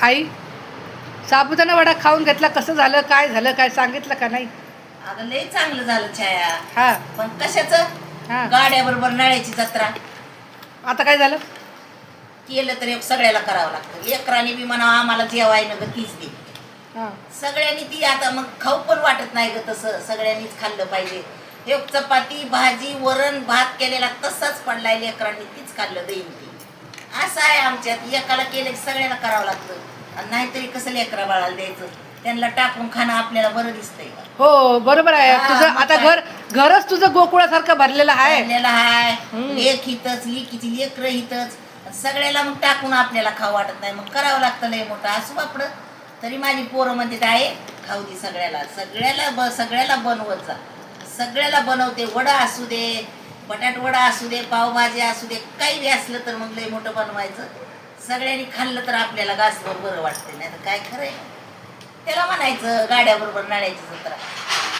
आई साबुदाणा वडा खाऊन घेतला, कसं झालं, काय झालं, काय सांगितलं का नाही? अगं लय चांगलं झालं छाया. हा पण कशाचं? हा. गाड्या बरोबर नळ्याची जत्रा आता काय झालं? केलं तर एक सगळ्याला करावं लागतं. लेकरांनी बी म्हणा आम्हाला जेवायला ग तीच दे. हा सगळ्यांनी ती आता मग खाऊ पण वाटत नाही ग तसं. सगळ्यांनीच खाल्लं पाहिजे. एक चपाती भाजी वरण भात केलेला तसाच पडलाय, लेकरांनी तीच खाल्लं देईन ती. असं आहे आमच्यात, एकाला केलं की सगळ्याला करावं लागतं. आणि नाहीतरी कसं लेकरा बाळाला द्यायचं? त्यांना टाकून खाणं आपल्याला बरं दिसतंय का? हो बरोबर आहे हा, तुझं. मग आता काय? घरच तुझं गोकुळासारखं भरलेलं आहे. खाल्लेलं हाय, हम्म. लेक हितच लेकीची लेकरं हितच. सगळ्याला मग टाकून आपल्याला खाऊ वाटत नाही, मग करावं लागतं लय मोठं असू बापडं. तरी माझी पोरं म्हणते आहे खाऊ दे सगळ्याला. सगळ्याला बनवत जा. सगळ्याला बनवते. वडा असू दे, बटाट वडा असू दे, पावभाजी असू दे, काही बी असलं तर मग लय मोठं बनवायचं. सगळ्यांनी खाल्लं तर आपल्याला गासभर बरं वाटते. नाही तर काय खरंय. त्याला म्हणायचं गाड्याबरोबर नाण्याची जत्रा.